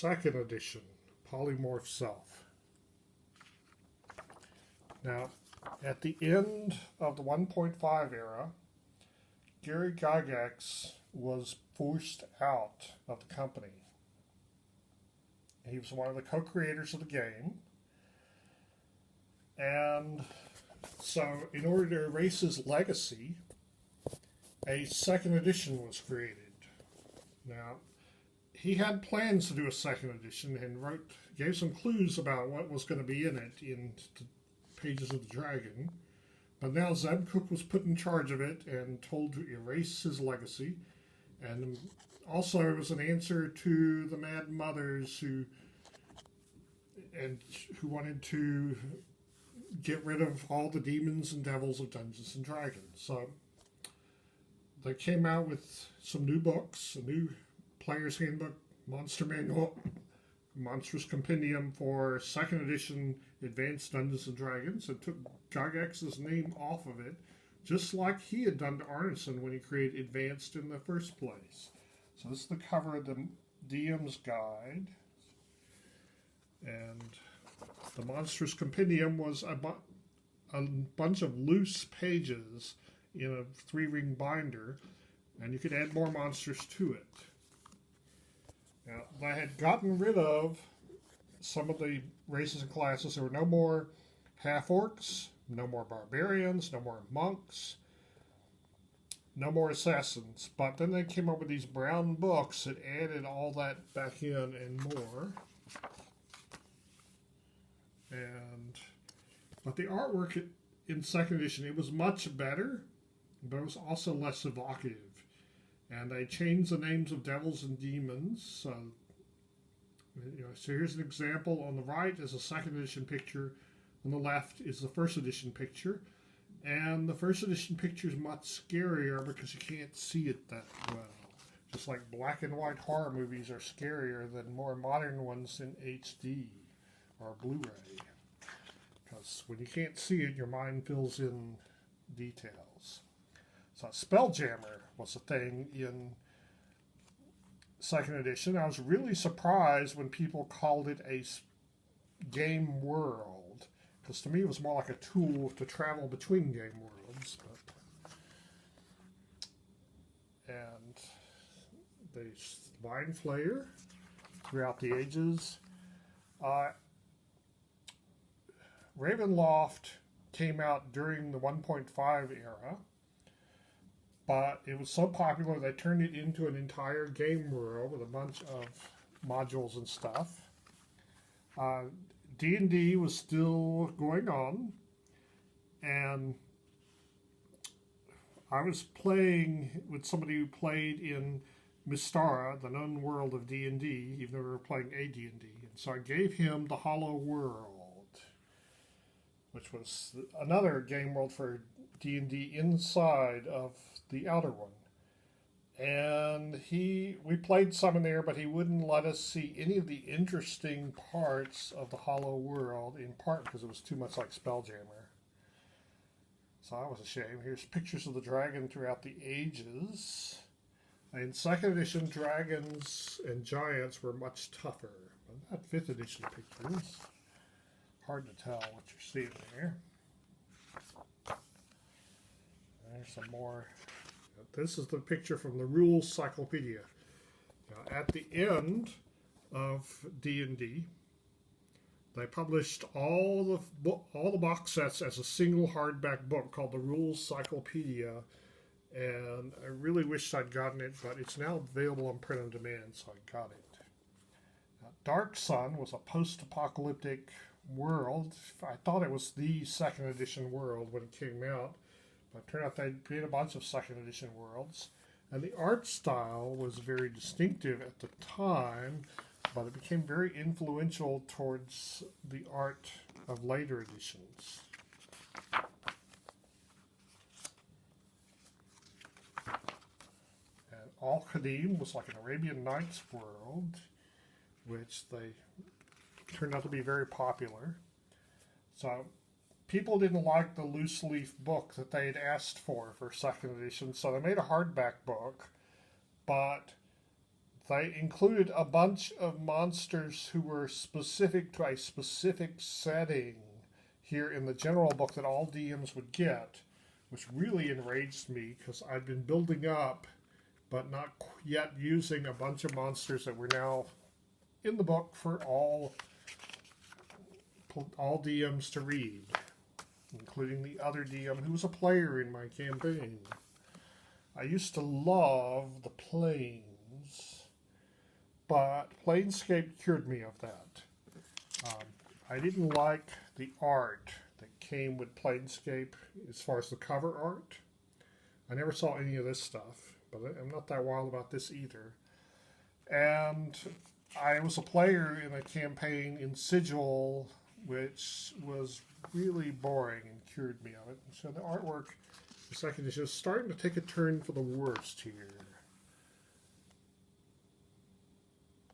second edition, Polymorph Self. Now, at the end of the 1.5 era, Gary Gygax was forced out of the company. He was one of the co-creators of the game. And so, in order to erase his legacy, a second edition was created. Now, he had plans to do a second edition and gave some clues about what was going to be in it in the Pages of the Dragon. But now Zeb Cook was put in charge of it and told to erase his legacy. And also it was an answer to the Mad Mothers who wanted to get rid of all the demons and devils of Dungeons and Dragons. So they came out with some new books, a new Player's Handbook, Monster Manual, Monstrous Compendium for second edition Advanced Dungeons and Dragons, and took Gygax's name off of it, just like he had done to Arneson when he created Advanced in the first place. So this is the cover of the DM's Guide. And the Monstrous Compendium was a bunch of loose pages in a 3-ring binder, and you could add more monsters to it. Now, they had gotten rid of some of the races and classes. There were no more half-orcs, no more barbarians, no more monks, no more assassins. But then they came up with these brown books that added all that back in and more. But the artwork in second edition, it was much better, but it was also less evocative. And they changed the names of devils and demons. So here's an example. On the right is a second edition picture. On the left is the first edition picture. And the first edition picture is much scarier because you can't see it that well. Just like black and white horror movies are scarier than more modern ones in HD or Blu-ray. Because when you can't see it, your mind fills in details. So Spelljammer was a thing in second edition. I was really surprised when people called it a game world, because to me it was more like a tool to travel between game worlds. And the Mind Flayer throughout the ages. Ravenloft came out during the 1.5 era, but it was so popular they turned it into an entire game world with a bunch of modules and stuff. D&D was still going on, and I was playing with somebody who played in Mystara, the known world of D&D, even though we were playing AD&D. And so I gave him the Hollow World, which was another game world for D&D inside of the Outer One. And we played some in there, but he wouldn't let us see any of the interesting parts of the Hollow World, in part because it was too much like Spelljammer. So that was a shame. Here's pictures of the dragon throughout the ages. In second edition, dragons and giants were much tougher. But not fifth edition pictures. Hard to tell what you're seeing there. There's some more. This is the picture from the Rules Cyclopedia. Now, at the end of D&D, they published all the box sets as a single hardback book called the Rules Cyclopedia, and I really wished I'd gotten it, but it's now available on print on demand, so I got it. Now, Dark Sun was a post-apocalyptic world. I thought it was the second edition world when it came out, but it turned out they made a bunch of second edition worlds. And the art style was very distinctive at the time, but it became very influential towards the art of later editions. And Al-Qadim was like an Arabian Nights world, which they turned out to be very popular. So people didn't like the loose leaf book that they had asked for second edition, so they made a hardback book, but they included a bunch of monsters who were specific to a specific setting here in the general book that all DMs would get, which really enraged me because I'd been building up but not yet using a bunch of monsters that were now in the book for all DMs to read, including the other DM who was a player in my campaign. I used to love the planes, but Planescape cured me of that. I didn't like the art that came with Planescape as far as the cover art. I never saw any of this stuff, but I'm not that wild about this either. And I was a player in a campaign in Sigil, which was really boring and cured me of it. So the artwork, the second is just starting to take a turn for the worst here.